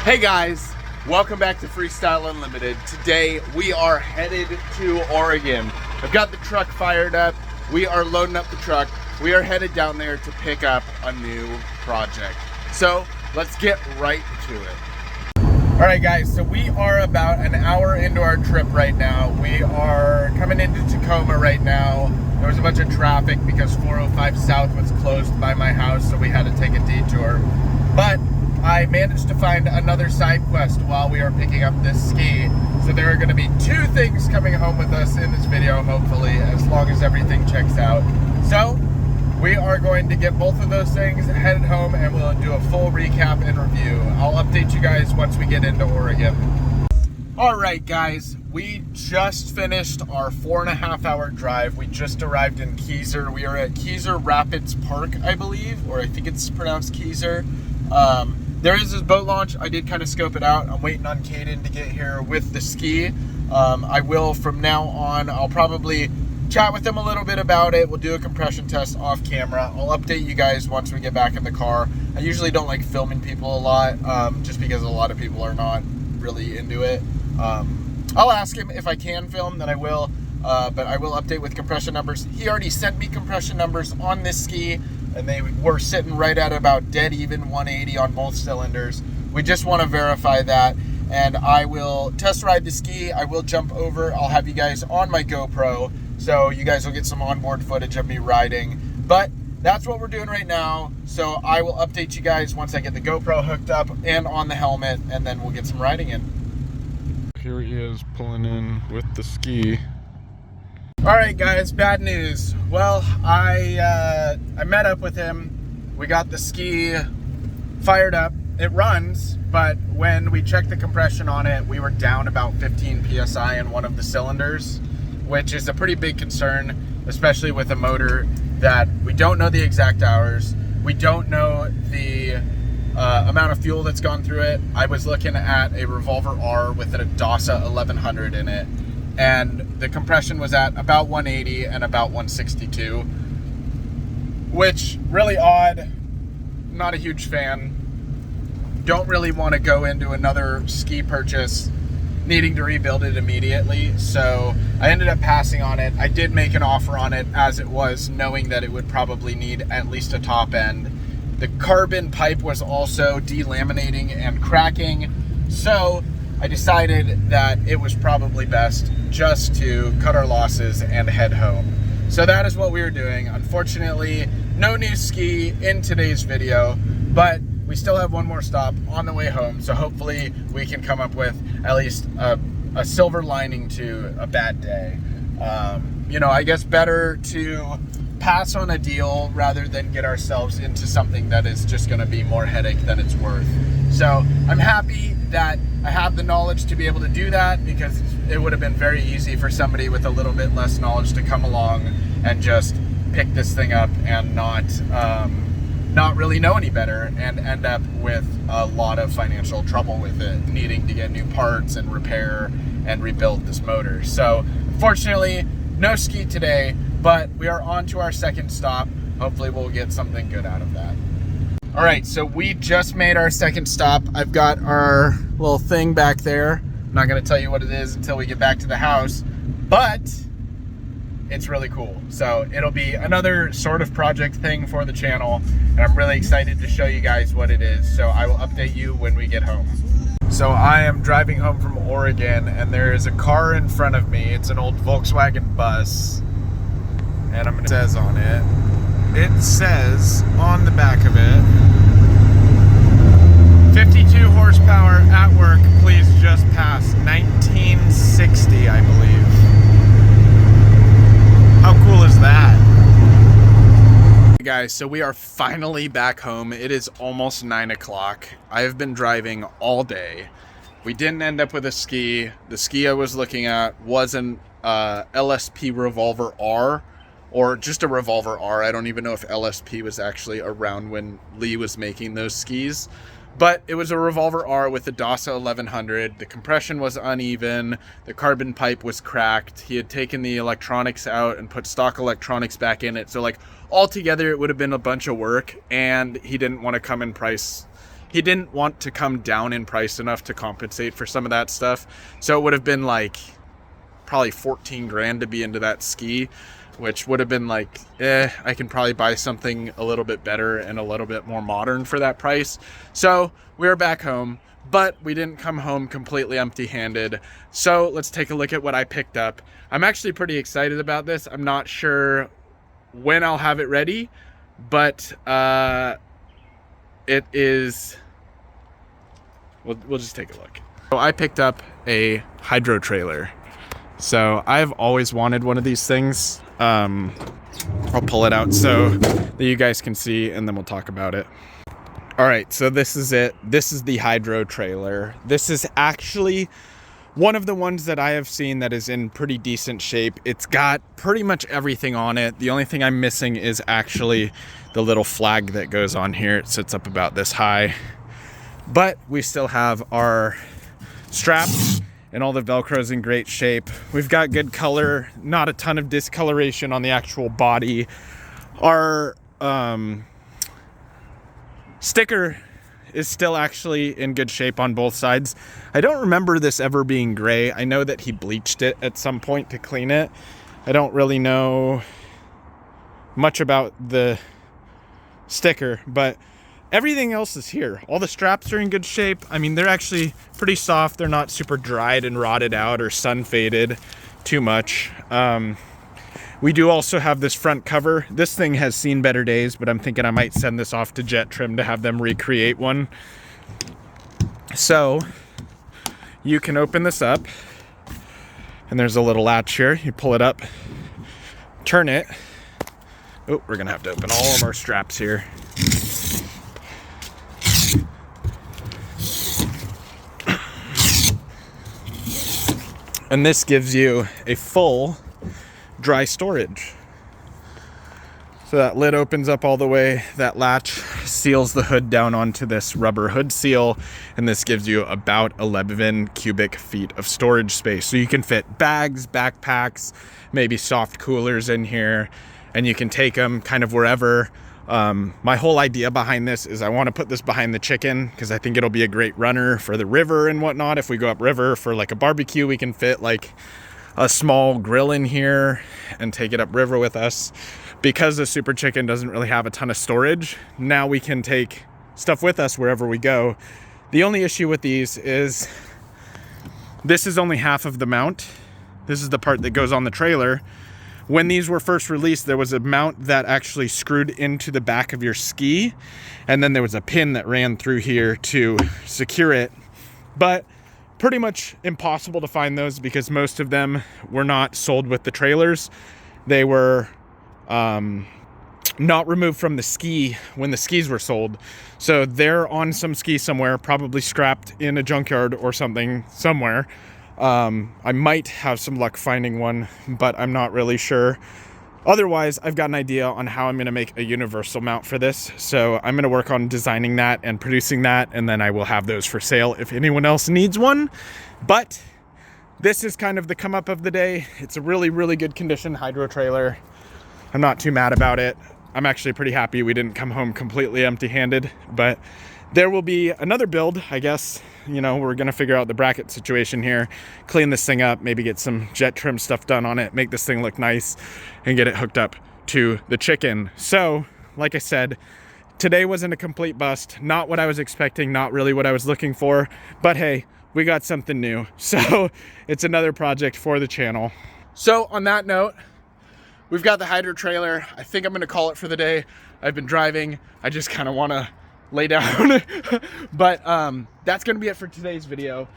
Hey guys, welcome back to Freestyle Unlimited. Today we are headed to Oregon. I've got the truck fired up. We are loading up the truck. We are headed down there to pick up a new project. So let's get right to it. All right guys, so we are about an hour into our trip right now. We are coming into Tacoma right now. There was a bunch of traffic because 405 South was closed by my house, so we had to take a detour. But I managed to find another side quest while we are picking up this ski. So there are going to be two things coming home with us in this video, hopefully, as long as everything checks out. So we are going to get both of those things, headed home, and we'll do a full recap and review. I'll update you guys once we get into Oregon. All right, guys, we just finished our 4.5 hour drive. We just arrived in Keizer. We are at Keizer Rapids Park, I believe, or I think it's pronounced Keizer. There is this boat launch. I did kind of scope it out. I'm waiting on Caden to get here with the ski. I will, from now on, I'll probably chat with him a little bit about it. We'll do a compression test off camera. I'll update you guys once we get back in the car. I usually don't like filming people a lot, just because a lot of people are not really into it. I'll ask him if I can film, then I will. But I will update with compression numbers. He already sent me compression numbers on this ski, and they were sitting right at about dead even 180 on both cylinders. We just want to verify that, and I will test ride the ski. I will jump over. I'll have you guys on my GoPro, so you guys will get some onboard footage of me riding. But that's what we're doing right now, so I will update you guys once I get the GoPro hooked up and on the helmet, and then we'll get some riding in. Here he is pulling in with the ski. All right, guys, bad news. Well, I met up with him. We got the ski fired up. It runs, but when we checked the compression on it, we were down about 15 PSI in one of the cylinders, which is a pretty big concern, especially with a motor that we don't know the exact hours. We don't know the amount of fuel that's gone through it. I was looking at a Revolver R with a DASA 1100 in it, and the compression was at about 180 and about 162, which really odd. Not a huge fan. Don't really want to go into another ski purchase needing to rebuild it immediately, so I ended up passing on it. I did make an offer on it as it was, knowing that it would probably need at least a top end. The carbon pipe was also delaminating and cracking, so I decided that it was probably best just to cut our losses and head home. So that is what we were doing. Unfortunately, no new ski in today's video, but we still have one more stop on the way home, so hopefully we can come up with at least a silver lining to a bad day. You know, I guess better to pass on a deal rather than get ourselves into something that is just going to be more headache than it's worth. So I'm happy that I have the knowledge to be able to do that, because it would have been very easy for somebody with a little bit less knowledge to come along and just pick this thing up and not really know any better and end up with a lot of financial trouble with it, needing to get new parts and repair and rebuild this motor. So unfortunately, no ski today, but we are on to our second stop. Hopefully we'll get something good out of that. All right, so we just made our second stop. I've got our little thing back there. I'm not gonna tell you what it is until we get back to the house, but it's really cool. So it'll be another sort of project thing for the channel, and I'm really excited to show you guys what it is. So I will update you when we get home. So I am driving home from Oregon, and there is a car in front of me. It's an old Volkswagen bus, and it says on it, it says on the back of it, 52 horsepower at work, please just pass. 1960, I believe. How cool is that? Hey guys, so we are finally back home. It is almost 9 o'clock. I have been driving all day. We didn't end up with a ski. The ski I was looking at was an LSP Revolver R, or just a Revolver R. I don't even know if LSP was actually around when Lee was making those skis. But it was a Revolver R with a DASA 1100. The compression was uneven. The carbon pipe was cracked. He had taken the electronics out and put stock electronics back in it. So like altogether it would have been a bunch of work, and he didn't want to come in price. he didn't want to come down in price enough to compensate for some of that stuff. So it would have been like probably 14 grand to be into that ski, which would have been like, I can probably buy something a little bit better and a little bit more modern for that price. So we were back home, but we didn't come home completely empty-handed. So let's take a look at what I picked up. I'm actually pretty excited about this. I'm not sure when I'll have it ready, but it is, we'll just take a look. So I picked up a hydro trailer. So I've always wanted one of these things. I'll pull it out so that you guys can see, and then we'll talk about it. All right, so this is it. This is the hydro trailer. This is actually one of the ones that I have seen that is in pretty decent shape. It's got pretty much everything on it. The only thing I'm missing is actually the little flag that goes on here. It sits up about this high, but we still have our straps and all the Velcro's in great shape. We've got good color, not a ton of discoloration on the actual body. Our sticker is still actually in good shape on both sides. I don't remember this ever being gray. I know that he bleached it at some point to clean it. I don't really know much about the sticker, but everything else is here. All the straps are in good shape. I mean, they're actually pretty soft. They're not super dried and rotted out or sun faded too much. We do also have this front cover. This thing has seen better days, but I'm thinking I might send this off to Jet Trim to have them recreate one. So you can open this up, and there's a little latch here. You pull it up, turn it. Oh, we're gonna have to open all of our straps here. And this gives you a full dry storage. So that lid opens up all the way. That latch seals the hood down onto this rubber hood seal. And this gives you about 11 cubic feet of storage space. So you can fit bags, backpacks, maybe soft coolers in here, and you can take them kind of wherever. My whole idea behind this is I want to put this behind the chicken because I think it'll be a great runner for the river and whatnot. If we go up river for like a barbecue, we can fit like a small grill in here and take it up river with us. Because the Super Chicken doesn't really have a ton of storage, now we can take stuff with us wherever we go. The only issue with these is this is only half of the mount. This is the part that goes on the trailer. When these were first released, there was a mount that actually screwed into the back of your ski, and then there was a pin that ran through here to secure it. But pretty much impossible to find those because most of them were not sold with the trailers. They were not removed from the ski when the skis were sold. So they're on some ski somewhere, probably scrapped in a junkyard or something somewhere. I might have some luck finding one, but I'm not really sure. Otherwise, I've got an idea on how I'm going to make a universal mount for this. So I'm going to work on designing that and producing that, and then I will have those for sale if anyone else needs one. But this is kind of the come up of the day. It's a really, really good condition hydro trailer. I'm not too mad about it. I'm actually pretty happy we didn't come home completely empty-handed, but there will be another build, I guess. You know, we're gonna figure out the bracket situation here, clean this thing up, maybe get some Jet Trim stuff done on it, make this thing look nice, and get it hooked up to the chicken. So, like I said, today wasn't a complete bust. Not what I was expecting, not really what I was looking for, but hey, we got something new. So, it's another project for the channel. So, on that note, we've got the hydro trailer. I think I'm gonna call it for the day. I've been driving. I just kind of wanna lay down. But that's gonna be it for today's video.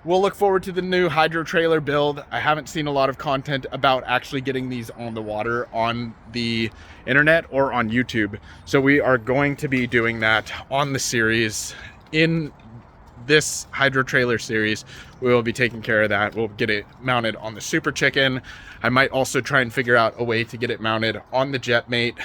We'll look forward to the new hydro trailer build. I haven't seen a lot of content about actually getting these on the water on the internet or on YouTube. So we are going to be doing that on the series. In this hydro trailer series, we will be taking care of that. We'll get it mounted on the Super Chicken. I might also try and figure out a way to get it mounted on the Jetmate.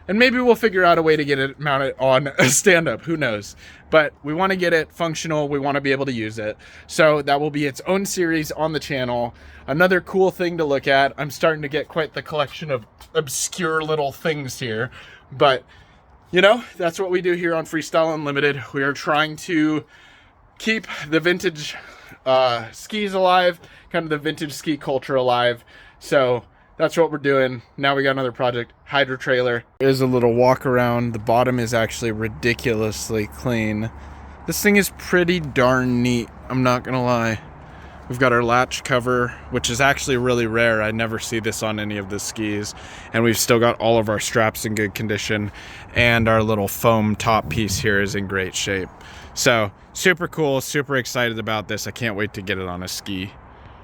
And maybe we'll figure out a way to get it mounted on a stand-up, who knows. But we want to get it functional, we want to be able to use it. So that will be its own series on the channel. Another cool thing to look at, I'm starting to get quite the collection of obscure little things here. But you know, that's what we do here on Freestyle Unlimited. We are trying to keep the vintage skis alive, kind of the vintage ski culture alive. So that's what we're doing. Now we got another project, Hydro Trailer. There's a little walk around. The bottom is actually ridiculously clean. This thing is pretty darn neat, I'm not gonna lie. We've got our latch cover, which is actually really rare. I never see this on any of the skis. And we've still got all of our straps in good condition. And our little foam top piece here is in great shape. So super cool, super excited about this. I can't wait to get it on a ski.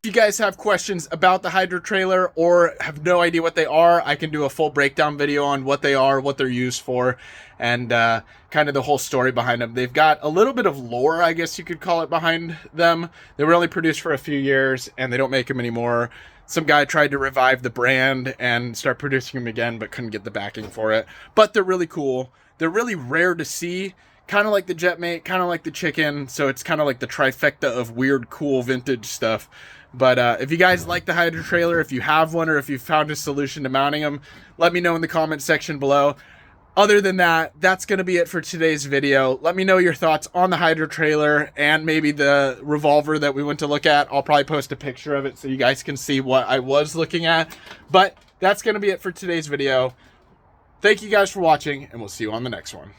If you guys have questions about the Hydro Trailer or have no idea what they are, I can do a full breakdown video on what they are, what they're used for, and kind of the whole story behind them. They've got a little bit of lore, I guess you could call it, behind them. They were only produced for a few years and they don't make them anymore. Some guy tried to revive the brand and start producing them again, but couldn't get the backing for it. But they're really cool. They're really rare to see. Kind of like the Jetmate, kind of like the Chicken. So it's kind of like the trifecta of weird, cool vintage stuff. But if you guys like the Hydro Trailer, if you have one or if you found a solution to mounting them, let me know in the comment section below. Other than that, that's going to be it for today's video. Let me know your thoughts on the Hydro Trailer and maybe the revolver that we went to look at. I'll probably post a picture of it so you guys can see what I was looking at. But that's going to be it for today's video. Thank you guys for watching, and we'll see you on the next one.